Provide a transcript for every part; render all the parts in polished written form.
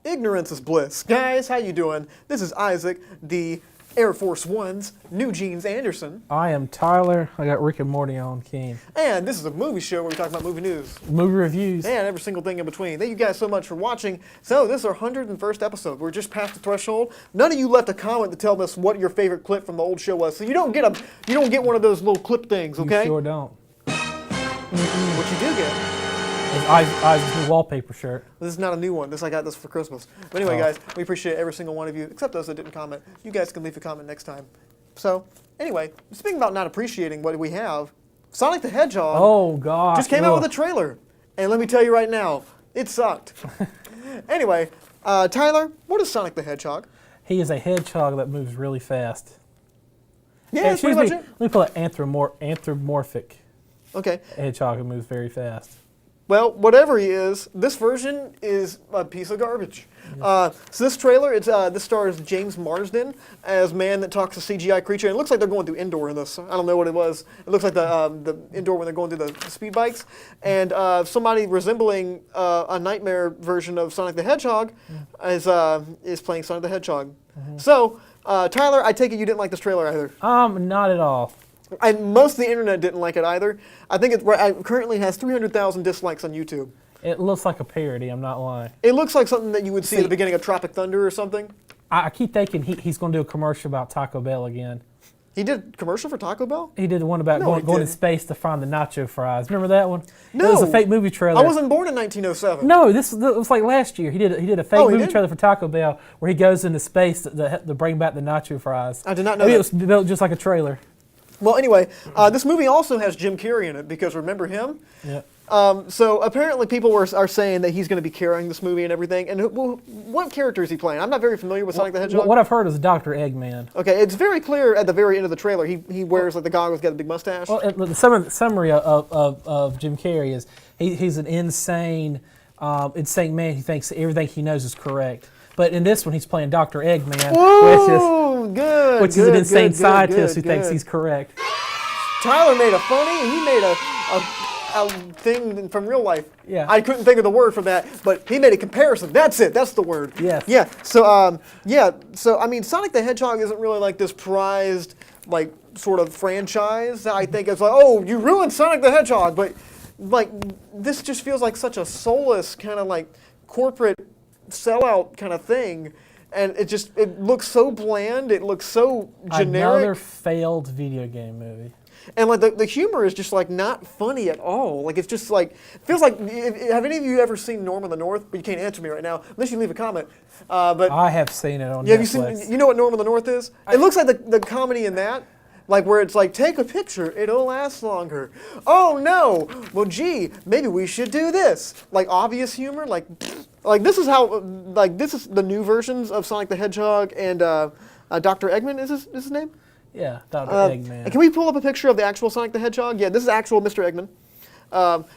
Ignorance is bliss. Guys, how you doing? This is Isaac, the Air Force One's New Jeans Anderson. I am Tyler. I got Rick and Morty on Keen. And this is a movie show where we talk about movie news. Movie reviews. And every single thing in between. Thank you guys so much for watching. So this is our 101st episode. We're just past the threshold. None of you left a comment to tell us what your favorite clip from the old show was. So you don't get one of those little clip things, okay? You sure don't. What you do get. Isaac's new wallpaper shirt. This is not a new one. I got this for Christmas. But anyway, guys, we appreciate every single one of you, except those that didn't comment. You guys can leave a comment next time. So, anyway, speaking about not appreciating what we have, Sonic the Hedgehog just came out with a trailer. And let me tell you right now, it sucked. Anyway, Tyler, what is Sonic the Hedgehog? He is a hedgehog that moves really fast. Yeah, that's pretty much it. Let me pull an anthropomorphic hedgehog who moves very fast. Well, whatever he is, this version is a piece of garbage. So this trailer, this stars James Marsden as man that talks a CGI creature. And it looks like they're going through indoor in this. I don't know what it was. It looks like the indoor when they're going through the speed bikes. And somebody resembling a nightmare version of Sonic the Hedgehog is playing Sonic the Hedgehog. So, Tyler, I take it you didn't like this trailer either. Not at all. And most of the internet didn't like it either. I think it currently has 300,000 dislikes on YouTube. It looks like a parody, I'm not lying. It looks like something that you would see at the beginning of Tropic Thunder or something. I keep thinking he's going to do a commercial about Taco Bell again. He did a commercial for Taco Bell? He did the one about going in space to find the nacho fries. Remember that one? No. It was a fake movie trailer. I wasn't born in 1907. No, it was like last year. He did a fake movie trailer for Taco Bell where he goes into space to bring back the nacho fries. I did not know that. It was built just like a trailer. Well, anyway, this movie also has Jim Carrey in it because remember him? Yeah. So apparently people are saying that he's going to be carrying this movie and everything. And what character is he playing? I'm not very familiar with Sonic the Hedgehog. What I've heard is Dr. Eggman. Okay, it's very clear at the very end of the trailer. He wears like the goggles, got a big mustache. Well, the summary of Jim Carrey is he's an insane man who thinks everything he knows is correct. But in this one, he's playing Dr. Eggman, which is an insane scientist who thinks he's correct. Tyler made a funny, and he made a thing from real life. Yeah. I couldn't think of the word for that, but he made a comparison. That's it. That's the word. Yes. Yeah. So, So, I mean, Sonic the Hedgehog isn't really like this prized, like, sort of franchise. I think it's like, oh, you ruined Sonic the Hedgehog. But, like, this just feels like such a soulless kind of, like, corporate sellout kind of thing. And it looks so bland. It looks so generic. Another failed video game movie. And like the humor is just like not funny at all. Like it's just like feels like. Have any of you ever seen Norm of the North? But you can't answer me right now unless you leave a comment. But I have seen it on Netflix. Have you seen? You know what Norm of the North is? It looks like the comedy in that. Like where it's like, take a picture, it'll last longer. Oh no! Well, gee, maybe we should do this. Like obvious humor, like this is how, like this is the new versions of Sonic the Hedgehog and Dr. Eggman is his name? Yeah, Dr. Eggman. Can we pull up a picture of the actual Sonic the Hedgehog? Yeah, this is actual Mr. Eggman.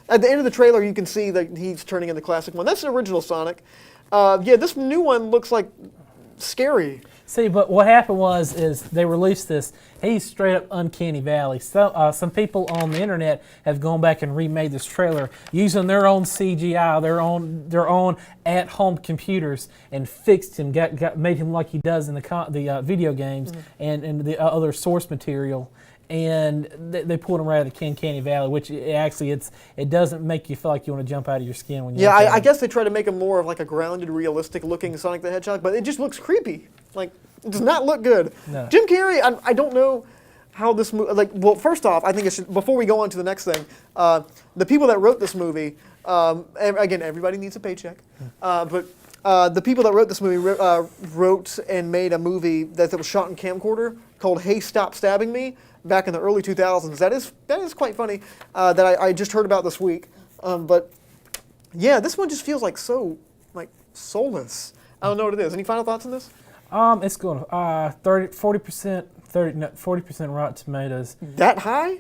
At the end of the trailer, you can see that he's turning into the classic one. That's the original Sonic. This new one looks like scary. See, but what happened is they released this. He's straight up Uncanny Valley. So, some people on the internet have gone back and remade this trailer using their own CGI, their own at-home computers, and fixed him, made him like he does in the video games and the other source material. And they pulled him right out of the Uncanny Valley, which it doesn't make you feel like you want to jump out of your skin when you. Yeah, I guess they try to make him more of like a grounded, realistic-looking Sonic the Hedgehog, but it just looks creepy. Like it does not look good. No. Jim Carrey, I don't know how this movie. Like, well, first off, I think it should. Before we go on to the next thing, the people that wrote this movie, again, everybody needs a paycheck, but. The people that wrote this movie wrote and made a movie that was shot in camcorder called "Hey, Stop Stabbing Me" back in the early 2000s. That is quite funny. That I just heard about this week. But yeah, this one just feels like so like soulless. I don't know what it is. Any final thoughts on this? It's going 40% Rotten Tomatoes. That high?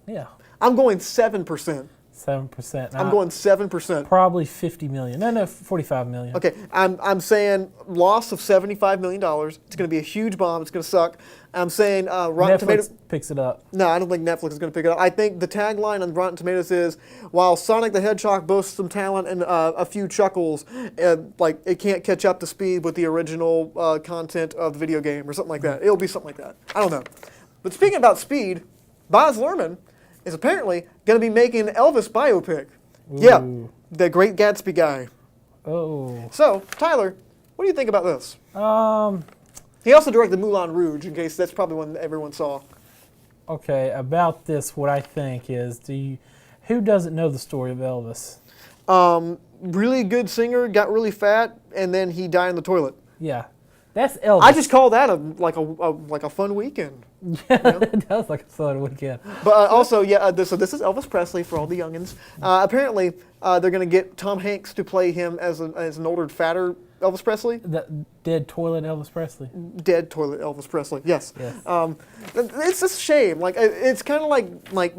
Yeah. I'm going 7%. 7%. I'm going 7%. Probably 50 million. No, 45 million. Okay, I'm saying loss of $75 million. It's going to be a huge bomb. It's going to suck. I'm saying Rotten Tomatoes picks it up. No, I don't think Netflix is going to pick it up. I think the tagline on Rotten Tomatoes is, while Sonic the Hedgehog boasts some talent and a few chuckles, like it can't catch up to speed with the original content of the video game or something like that. It'll be something like that. I don't know. But speaking about speed, Baz Luhrmann is apparently going to be making an Elvis biopic. Ooh. Yeah, the Great Gatsby guy. Oh. So, Tyler, what do you think about this? He also directed Moulin Rouge, in case that's probably one that everyone saw. Okay, about this, what I think is, who doesn't know the story of Elvis? Really good singer, got really fat, and then he died in the toilet. Yeah, that's Elvis. I just call that a fun weekend. Yeah, you know? It does like a fun weekend. But also, yeah, so this is Elvis Presley for all the youngins. Apparently, they're going to get Tom Hanks to play him as an older, fatter Elvis Presley. The dead toilet Elvis Presley. Dead toilet Elvis Presley. Yes. Yes. It's just a shame. Like it's kind of like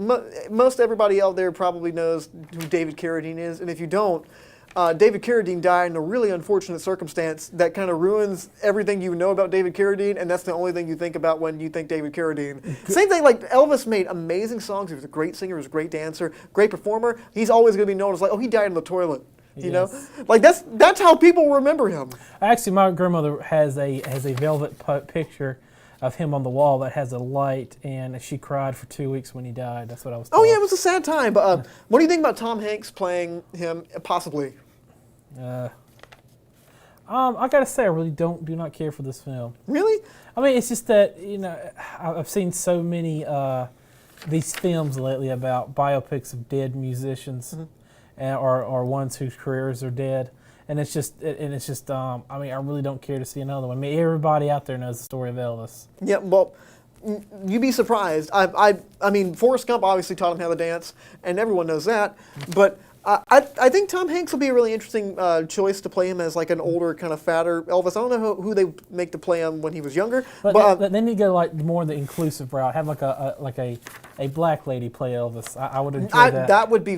most everybody out there probably knows who David Carradine is, and if you don't, David Carradine died in a really unfortunate circumstance that kind of ruins everything you know about David Carradine, and that's the only thing you think about when you think David Carradine. Same thing, like Elvis made amazing songs. He was a great singer, he was a great dancer, great performer. He's always going to be known as like, oh, he died in the toilet. You know, like that's how people remember him. Actually, my grandmother has a velvet picture of him on the wall that has a light, and she cried for 2 weeks when he died. That's what I was told. Oh yeah, it was a sad time. But what do you think about Tom Hanks playing him possibly? I gotta say, I really do not care for this film. Really? I mean, it's just that I've seen so many these films lately about biopics of dead musicians. Mm-hmm. Or ones whose careers are dead, and it's just I mean, I really don't care to see another one. I mean, everybody out there knows the story of Elvis. Yeah, well, you'd be surprised. I mean, Forrest Gump obviously taught him how to dance, and everyone knows that. But I think Tom Hanks will be a really interesting choice to play him as like an older, kind of fatter Elvis. I don't know who they make to play him when he was younger. But then you go like more the inclusive route. Have like a black lady play Elvis. I would enjoy that. That would be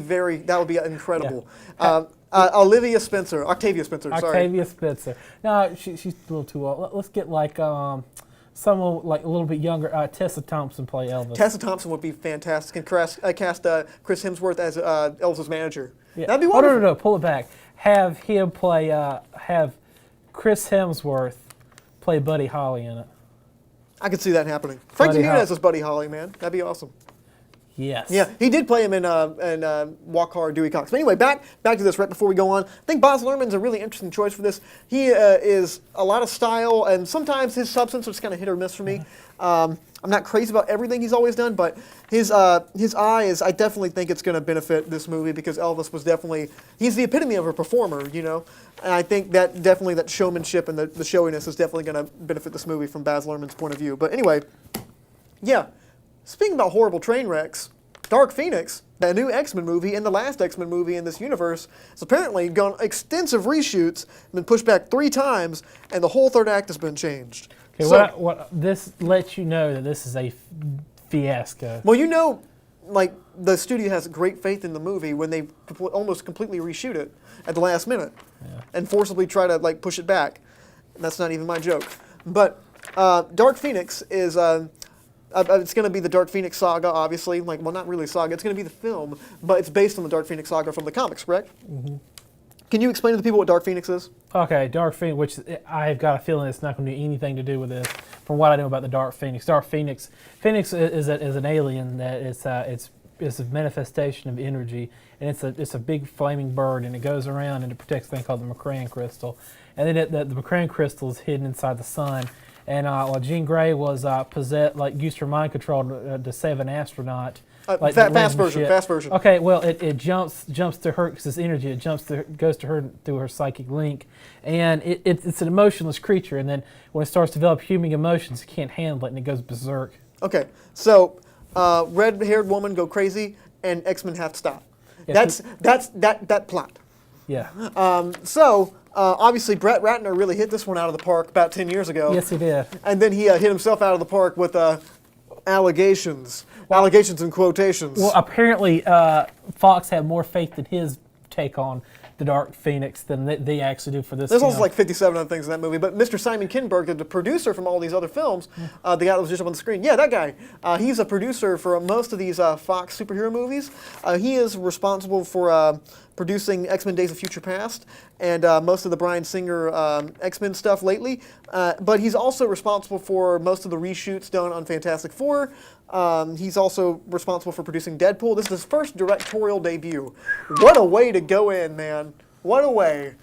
incredible. Yeah. Octavia Spencer. Sorry. Octavia Spencer. No, she's a little too old. Let's get like someone like a little bit younger. Tessa Thompson play Elvis. Tessa Thompson would be fantastic, and cast Chris Hemsworth as Elvis's manager. Yeah. That'd be wonderful. No, pull it back. Have him play. Have Chris Hemsworth play Buddy Holly in it. I could see that happening. Frankie Muniz is Buddy Holly, man. That'd be awesome. Yes. Yeah, he did play him in Walk Hard, Dewey Cox. But anyway, back to this right before we go on. I think Baz Luhrmann's a really interesting choice for this. He is a lot of style, and sometimes his substance is kind of hit or miss for me. I'm not crazy about everything he's always done, but his eye is, I definitely think it's going to benefit this movie because Elvis was definitely, he's the epitome of a performer, you know? And I think that definitely that showmanship and the showiness is definitely going to benefit this movie from Baz Luhrmann's point of view. But anyway, yeah. Speaking about horrible train wrecks, Dark Phoenix, the new X-Men movie and the last X-Men movie in this universe, has apparently gone extensive reshoots, been pushed back 3 times, and the whole third act has been changed. Okay, so, what this lets you know that this is a fiasco. Well, you know, like the studio has great faith in the movie when they almost completely reshoot it at the last minute and forcibly try to like push it back. And that's not even my joke. But Dark Phoenix is. It's going to be the Dark Phoenix saga, obviously. Like, well, not really saga. It's going to be the film, but it's based on the Dark Phoenix saga from the comics, correct? Mm-hmm. Can you explain to the people what Dark Phoenix is? Okay, Dark Phoenix, which I've got a feeling it's not going to do anything to do with this. From what I know about the Dark Phoenix, Phoenix is an alien that it's a manifestation of energy, and it's a big flaming bird, and it goes around and it protects a thing called the McCrane crystal, and then the McCrane crystal is hidden inside the sun. And Jean Grey was possessed, like used her mind control to save an astronaut. Like fast version. Okay, well, it jumps to her because it's energy. It goes to her through her psychic link, and it's an emotionless creature. And then when it starts to develop human emotions, it can't handle it, and it goes berserk. Okay, so red-haired woman go crazy, and X-Men have to stop. Yeah, that's that plot. Yeah. Obviously, Brett Ratner really hit this one out of the park about 10 years ago. Yes, he did. And then he hit himself out of the park with Allegations. Allegations in quotations. Well, apparently Fox had more faith in his take on the Dark Phoenix than they actually do for this There's film. also like 57 other things in that movie, but Mr. Simon Kinberg, the producer from all these other films, the guy that was just up on the screen, yeah, that guy, he's a producer for most of these Fox superhero movies. He is responsible for producing X-Men Days of Future Past and most of the Bryan Singer X-Men stuff lately, but he's also responsible for most of the reshoots done on Fantastic Four. He's also responsible for producing Deadpool. This is his first directorial debut. What a way to go in, man. What a way.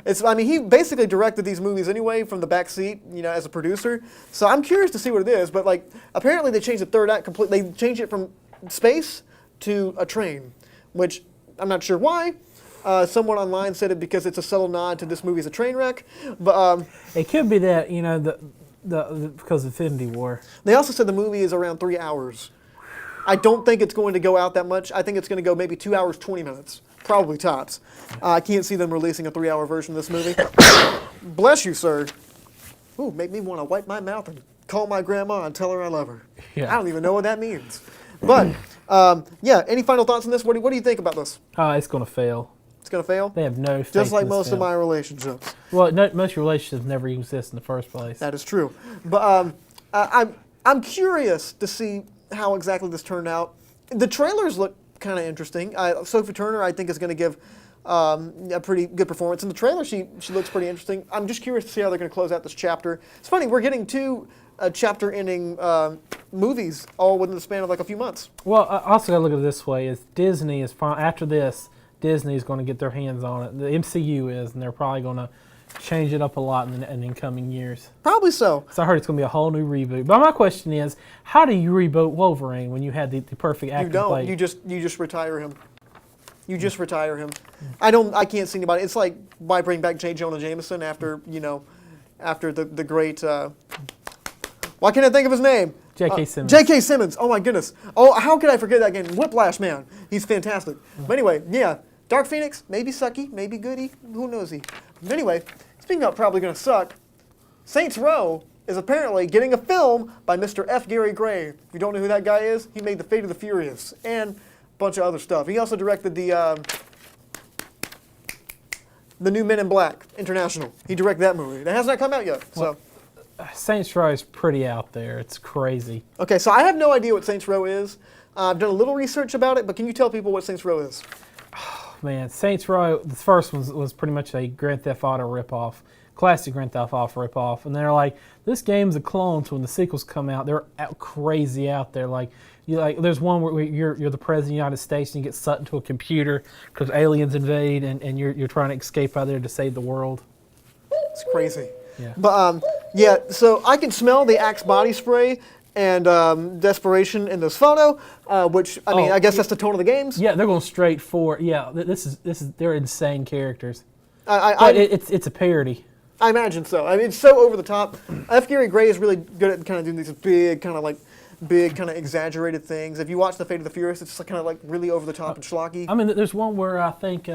He basically directed these movies anyway from the back seat, as a producer. So I'm curious to see what it is, but apparently they changed the third act completely. They changed it from space to a train, which I'm not sure why. Someone online said it because it's a subtle nod to this movie as a train wreck, but it could be that because of Infinity War. They also said the movie is around 3 hours. I don't think it's going to go out that much. I think it's going to go maybe 2 hours, 20 minutes. Probably tops. I can't see them releasing a 3-hour version of this movie. Bless you, sir. Ooh, make me want to wipe my mouth and call my grandma and tell her I love her. Yeah. I don't even know what that means. But, any final thoughts on this? What do you think about this? It's going to fail. It's going to fail? They have no faith Just like in this most film. of my relationships. Well, most relationships never exist in the first place. That is true. But I'm curious to see how exactly this turned out. The trailers look kind of interesting. Sophie Turner, I think, is going to give a pretty good performance. In the trailer, she looks pretty interesting. I'm just curious to see how they're going to close out this chapter. It's funny, we're getting two chapter-ending movies all within the span of a few months. Well, I also got to look at it this way: is Disney is after this, Disney is going to get their hands on it. The MCU is, and they're probably going to change it up a lot in the incoming years. Probably so. So I heard it's going to be a whole new reboot. But my question is, how do you reboot Wolverine when you had the perfect actor? You don't. Play? You just retire him. You just retire him. I can't see anybody. It's like why bring back J. Jonah Jameson after the great. Why can't I think of his name? J.K. Simmons. J.K. Simmons. Oh my goodness. Oh, how could I forget that game? Whiplash, man. He's fantastic. But anyway, yeah. Dark Phoenix, maybe sucky, maybe goody. Who knows? But anyway, speaking of probably going to suck, Saints Row is apparently getting a film by Mr. F. Gary Gray. If you don't know who that guy is, he made The Fate of the Furious and a bunch of other stuff. He also directed the new Men in Black International. He directed that movie. That has not come out yet. So. Saints Row is pretty out there. It's crazy. Okay, so I have no idea what Saints Row is. I've done a little research about it, but can you tell people what Saints Row is? Man, Saints Row, the first one was pretty much a Grand Theft Auto ripoff, classic Grand Theft Auto ripoff. And they're like, this game's a clone, so when the sequels come out, they're crazy out there. There's one where you're the president of the United States and you get sucked into a computer because aliens invade and you're trying to escape out there to save the world. It's crazy. Yeah. But, so I can smell the Axe body spray and desperation in this photo, which, I guess that's the tone of the games. Yeah, they're going straight for, this is they're insane characters. It's a parody. I imagine so. It's so over the top. F. Gary Gray is really good at kind of doing these big, kind of exaggerated things. If you watch The Fate of the Furious, it's just kind of really over the top and schlocky. There's one where I think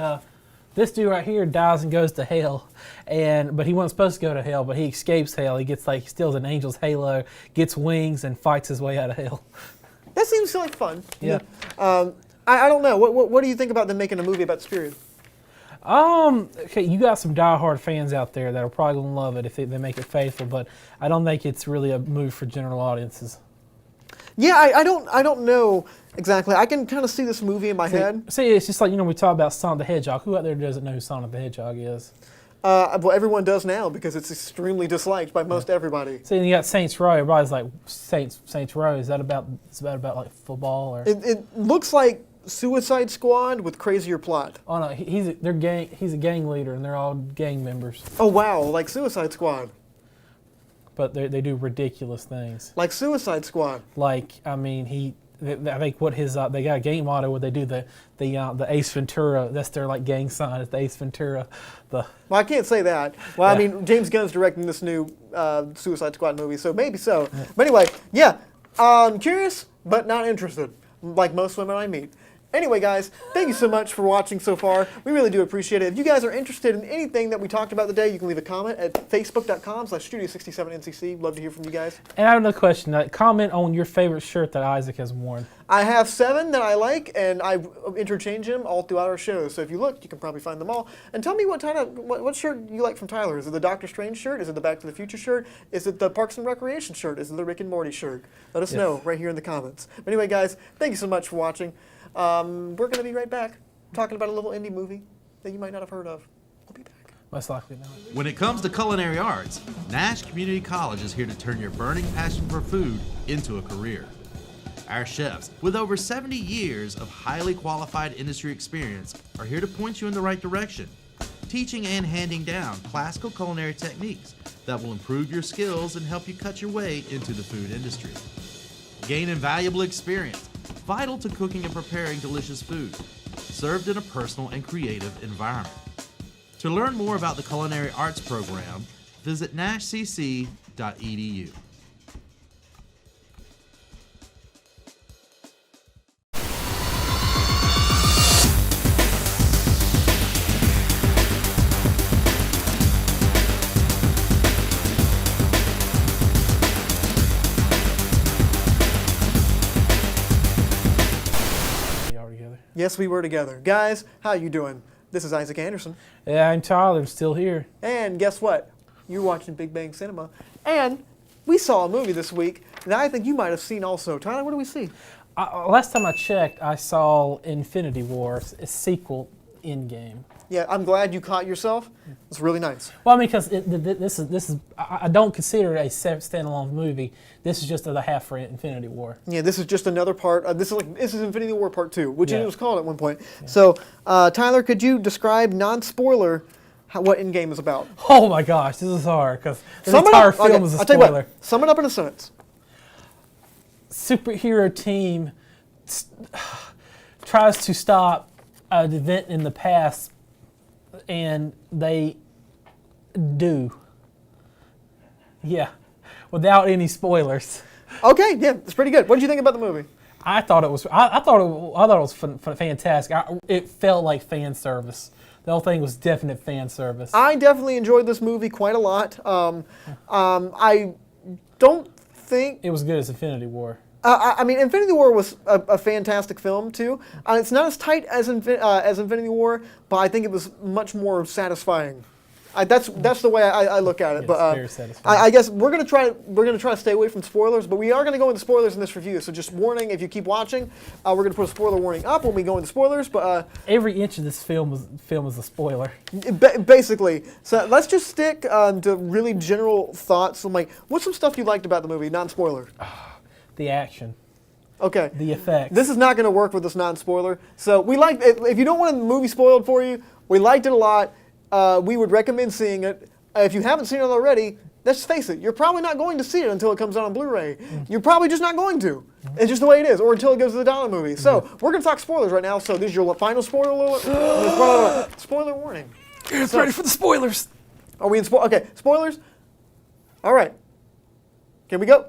this dude right here dies and goes to hell, but he wasn't supposed to go to hell, but he escapes hell. He gets he steals an angel's halo, gets wings, and fights his way out of hell. That seems like fun. Yeah. I don't know. What do you think about them making a movie about this period? Okay, you got some diehard fans out there that are probably gonna love it if they make it faithful, but I don't think it's really a move for general audiences. Yeah, I don't know exactly. I can kind of see this movie in my head. See, it's just like, we talk about Sonic the Hedgehog. Who out there doesn't know who Sonic the Hedgehog is? Well, everyone does now because it's extremely disliked by most everybody. See, you got Saints Row. Everybody's like, Saints Row. Is that about football or? It looks like Suicide Squad with crazier plot. Oh no, he's a gang leader and they're all gang members. Oh wow, like Suicide Squad. But they do ridiculous things. Like Suicide Squad. I think what his they got a game motto where they do the Ace Ventura. That's their gang sign. It's the Ace Ventura. Well, I can't say that. Well, Yeah. James Gunn's directing this new Suicide Squad movie, so maybe so. Yeah. But anyway, yeah, curious but not interested, like most women I meet. Anyway, guys, thank you so much for watching so far. We really do appreciate it. If you guys are interested in anything that we talked about today, you can leave a comment at facebook.com/studio67ncc. Love to hear from you guys. And I have another question. Comment on your favorite shirt that Isaac has worn. I have 7 that I like, and I interchange them all throughout our shows. So if you look, you can probably find them all. And tell me what shirt you like from Tyler. Is it the Doctor Strange shirt? Is it the Back to the Future shirt? Is it the Parks and Recreation shirt? Is it the Rick and Morty shirt? Let us know right here in the comments. But anyway, guys, thank you so much for watching. We're going to be right back talking about a little indie movie that you might not have heard of. We'll be back. Most likely not. When it comes to culinary arts, Nash Community College is here to turn your burning passion for food into a career. Our chefs, with over 70 years of highly qualified industry experience, are here to point you in the right direction, teaching and handing down classical culinary techniques that will improve your skills and help you cut your way into the food industry. Gain invaluable experience, vital to cooking and preparing delicious food, served in a personal and creative environment. To learn more about the Culinary Arts program, visit nashcc.edu. Yes, we were together. Guys, how you doing? This is Isaac Anderson. Yeah, I'm Tyler. I'm still here. And guess what? You're watching Big Bang Cinema. And we saw a movie this week that I think you might have seen also. Tyler, what did we see? Last time I checked, I saw Infinity War, a sequel, Endgame. Yeah, I'm glad you caught yourself. It's really nice. Well, I mean, because this is I don't consider it a standalone movie. This is just the half for Infinity War. Yeah, this is just another part. This is Infinity War Part 2, which it was called at one point. Yeah. So, Tyler, could you describe non-spoiler what Endgame is about? Oh my gosh, this is hard because the entire film is a I'll tell you spoiler. what, sum it up in a sentence. Superhero team tries to stop an event in the past, and they do. Yeah, without any spoilers. Okay, yeah, it's pretty good. What did you think about the movie? I thought it was. I thought it was fantastic. It felt like fan service. The whole thing was definite fan service. I definitely enjoyed this movie quite a lot. I don't think it was good as Infinity War. I mean, Infinity War was a fantastic film too. It's not as tight as Infinity War, but I think it was much more satisfying. That's the way I look at it. Yes, but very satisfying. I guess we're gonna try to stay away from spoilers, but we are gonna go into spoilers in this review. So just warning, if you keep watching, we're gonna put a spoiler warning up when we go into spoilers. But every inch of this film is a spoiler. Basically, so let's just stick to really general thoughts. So, like, what's some stuff you liked about the movie, non-spoiler? The action. Okay. The effects. This is not going to work with this non-spoiler. So we like it. If you don't want the movie spoiled for you, we liked it a lot. We would recommend seeing it. If you haven't seen it already, let's face it, you're probably not going to see it until it comes out on Blu-ray. You're probably just not going to. It's just the way it is, or until it goes to the dollar movie. So we're going to talk spoilers right now. So this is your final spoiler alert. Spoiler warning. It's ready for the spoilers. Are we in Okay, spoilers. All right. Can we go?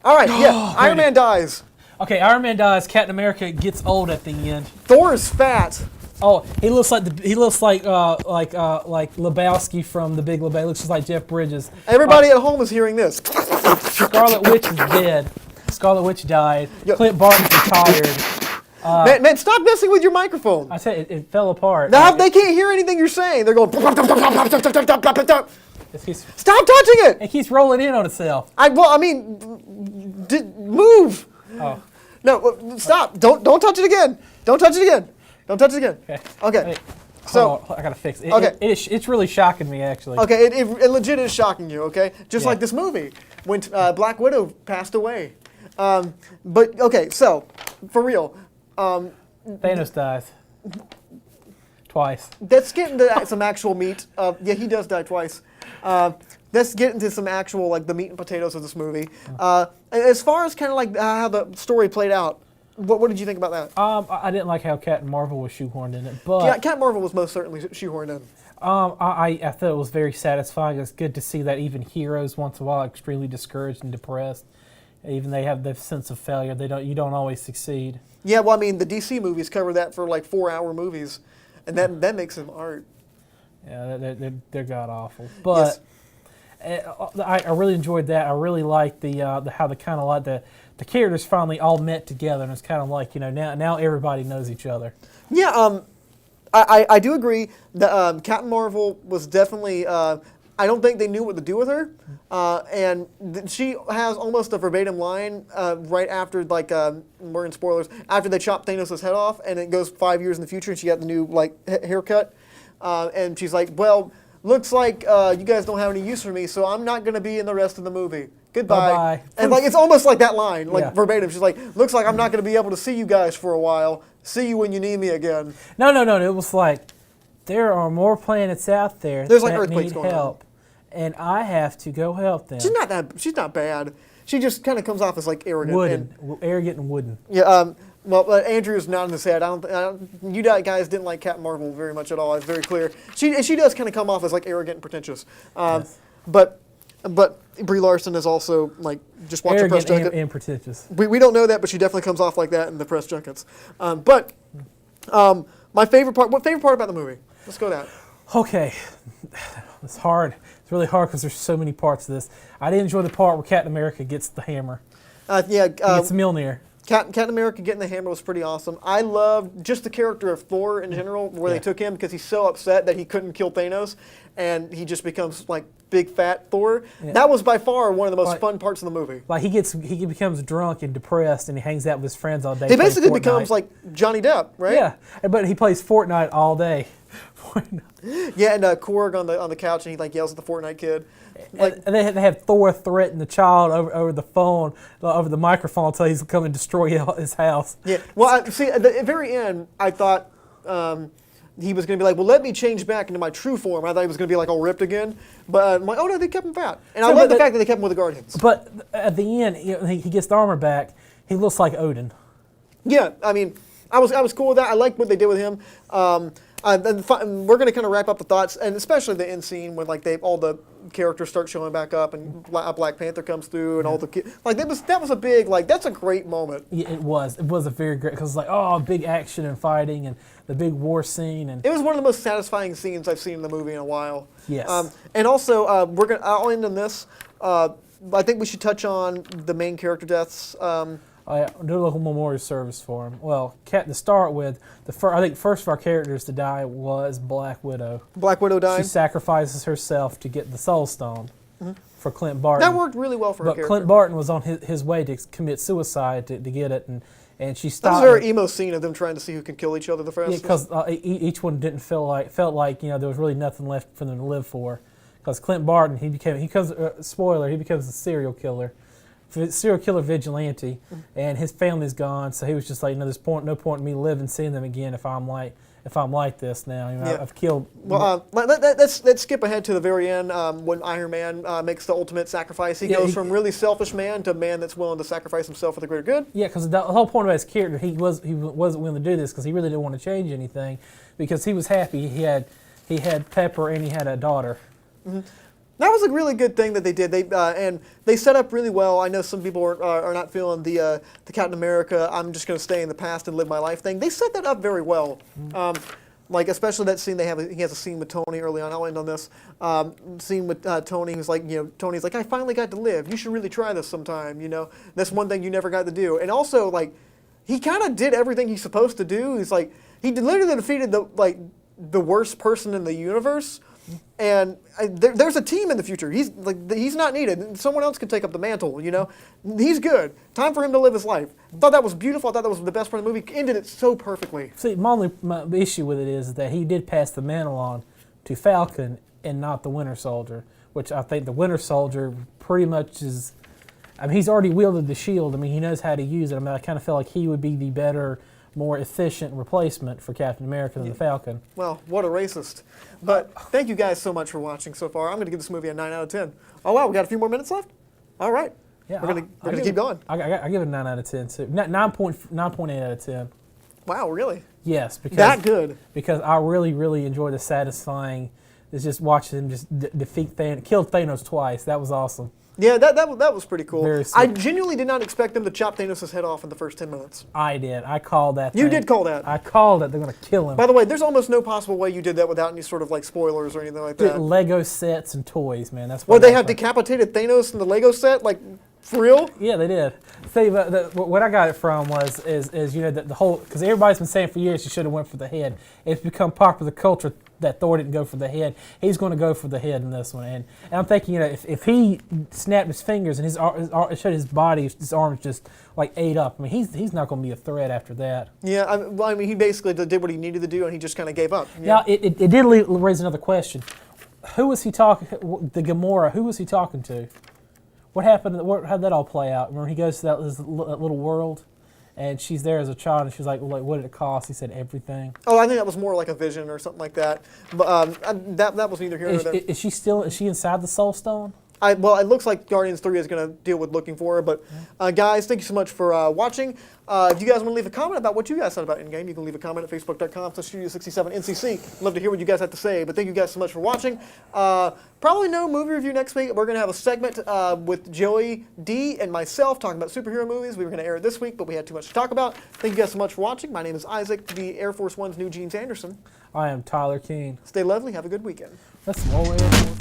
All right, yeah, Iron Man dies. Okay, Iron Man dies. Captain America gets old at the end. Thor's fat. Oh, he looks like Lebowski from The Big Lebowski. Looks just like Jeff Bridges. Everybody at home is hearing this. Scarlet Witch is dead. Scarlet Witch died. Yep. Clint Barton's retired. Man, stop messing with your microphone. I said it fell apart. Now they can't hear anything you're saying. They're going. Stop touching it. It keeps rolling in on itself. Move. Oh. No, stop. Don't touch it again. Don't touch it again. Don't touch it again. Okay. Wait, So I gotta fix it. Okay. It's really shocking me actually. Okay, it legit is shocking you. Okay, just like this movie when Black Widow passed away. But okay, so for real, Thanos dies. Twice. let's get into some actual meat. Yeah, he does die twice. Let's get into some actual, like, the meat and potatoes of this movie. As far as kind of like how the story played out, what did you think about that? I didn't like how Captain Marvel was shoehorned in it, but Yeah, Captain Marvel was most certainly shoehorned in. I thought it was very satisfying. It's good to see that even heroes, once in a while, are extremely discouraged and depressed. Even they have the sense of failure. You don't always succeed. Yeah, well, I mean, the DC movies cover that for like 4-hour movies, and that makes them art. Yeah, they're god awful. But I really enjoyed that. I really liked the how the kind of like the characters finally all met together, and it's kind of like now everybody knows each other. Yeah, I do agree that Captain Marvel was definitely. I don't think they knew what to do with her, and she has almost a verbatim line right after, like, we're in spoilers, after they chop Thanos' head off, and it goes 5 years in the future, and she got the new haircut, and she's like, well, looks like you guys don't have any use for me, so I'm not going to be in the rest of the movie. Goodbye. Bye-bye. And like it's almost like that line, like verbatim. She's like, looks like I'm not going to be able to see you guys for a while. See you when you need me again. No. It was like, there are more planets out there There's like that earthquakes need going help. And I have to go help them. She's not bad. She just kind of comes off as like arrogant. Arrogant and wooden. Yeah. Well, Andrew's nodding his head. You guys didn't like Captain Marvel very much at all. It's very clear. She does kind of come off as like arrogant and pretentious. Yes. But Brie Larson is also like just watch a press junket. Arrogant and pretentious. We don't know that, but she definitely comes off like that in the press junkets. My favorite part. What favorite part about the movie? Let's go that. Okay, it's hard. It's really hard because there's so many parts of this. I did enjoy the part where Captain America gets the hammer. He gets Mjolnir. Captain America getting the hammer was pretty awesome. I loved just the character of Thor in general, where they took him because he's so upset that he couldn't kill Thanos, and he just becomes like big fat Thor. Yeah. That was by far one of the most fun parts of the movie. Like he becomes drunk and depressed, and he hangs out with his friends all day. He basically becomes like Johnny Depp, right? Yeah, but he plays Fortnite all day. Yeah, and Korg on the couch, and he like yells at the Fortnite kid. Like, and they have Thor threaten the child over the phone, over the microphone, until he's come and destroy his house. Yeah. Well, see, at the very end, I thought he was going to be like, well, let me change back into my true form. I thought he was going to be like all ripped again. But I'm like, oh no, they kept him fat. And I love the fact that they kept him with the Guardians. But at the end, he gets the armor back. He looks like Odin. Yeah, I mean, I was cool with that. I liked what they did with him. And we're going to kind of wrap up the thoughts, and especially the end scene when like all the characters start showing back up, and Black Panther comes through, and all the like that was a big that's a great moment. Yeah, it was a very great, because it's like big action and fighting and the big war scene, and it was one of the most satisfying scenes I've seen in the movie in a while. Yes. And also I'll end on this. I think we should touch on the main character deaths. Do a little memorial service for him. Well, to start with, I think first of our characters to die was Black Widow. Black Widow died. She sacrifices herself to get the Soul Stone for Clint Barton. That worked really well for her character. But Clint Barton was on his way to commit suicide to get it, and she stopped. That was a very emo scene of them trying to see who can kill each other the fastest. Yeah, because each one felt like there was really nothing left for them to live for. Because Clint Barton, he becomes a serial killer vigilante, and his family's gone, so he was just like, there's no point in me living, seeing them again if I'm like this now. I've killed. Well, let's skip ahead to the very end when Iron Man makes the ultimate sacrifice. He goes from really selfish man to man that's willing to sacrifice himself for the greater good. Yeah, because the whole point about his character, he wasn't willing to do this because he really didn't want to change anything, because he was happy. He had Pepper and he had a daughter. Mm-hmm. That was a really good thing that they did. They set up really well. I know some people are not feeling the Captain America, I'm just going to stay in the past and live my life thing. They set that up very well. Like especially that scene he has a scene with Tony early on. I'll end on this scene with Tony. Who's like, Tony's like, I finally got to live. You should really try this sometime. That's one thing you never got to do. And also like, he kind of did everything he's supposed to do. He's like, he literally defeated the worst person in the universe. And there's a team in the future. He's not needed. Someone else can take up the mantle. He's good. Time for him to live his life. I thought that was beautiful. I thought that was the best part of the movie. Ended it so perfectly. See, my issue with it is that he did pass the mantle on to Falcon and not the Winter Soldier, which I think the Winter Soldier pretty much is. I mean, he's already wielded the shield. I mean, he knows how to use it. I mean, I kind of feel like he would be the better, more efficient replacement for Captain America than the Falcon. Well, what a racist. But thank you guys so much for watching so far. I'm going to give this movie a 9 out of 10. Oh, wow, we got a few more minutes left? All right. Yeah, we're going to keep going. I give it a 9 out of 10, too. 9.8 out of 10. Wow, really? Yes. Because, that good? Because I really, really enjoy the satisfying It's just watching him just defeat Thanos, kill Thanos twice. That was awesome. Yeah, that was pretty cool. Very I sweet. genuinely did not expect them to chop Thanos' head off in the first 10 minutes. I did. I called that. You thing. did call that. I called it. They're going to kill him. By the way, there's almost no possible way you did that without any sort of like spoilers or anything like that. Lego sets and toys, man. That's Well, what they have decapitated Thanos in the Lego set, like for real. Yeah, they did. See, what I got it from is you know the whole, because everybody's been saying for years he should have went for the head. It's become popular culture that Thor didn't go for the head. He's going to go for the head in this one, and I'm thinking, you know, if he snapped his fingers and it showed his body, his arms just like ate up. I mean, he's not going to be a threat after that. Yeah, I mean, he basically did what he needed to do, and he just kind of gave up. Now, it did raise another question. Who was he talking? The Gamora. Who was he talking to? What happened? How'd that all play out? Remember, he goes to that little world, and she's there as a child, and she's like, well, what did it cost? He said everything. Oh, I think that was more like a vision or something like that. But that was neither here nor there. Is she inside the Soul Stone? Well, it looks like Guardians 3 is going to deal with looking for her. But guys, thank you so much for watching. If you guys want to leave a comment about what you guys thought about Endgame, you can leave a comment at facebook.com/studio67ncc. Love to hear what you guys have to say. But thank you guys so much for watching. Probably no movie review next week. We're going to have a segment with Joey D and myself talking about superhero movies. We were going to air it this week, but we had too much to talk about. Thank you guys so much for watching. My name is Isaac, the Air Force One's new Jeans Anderson. I am Tyler Keene. Stay lovely. Have a good weekend. That's some old Air Force.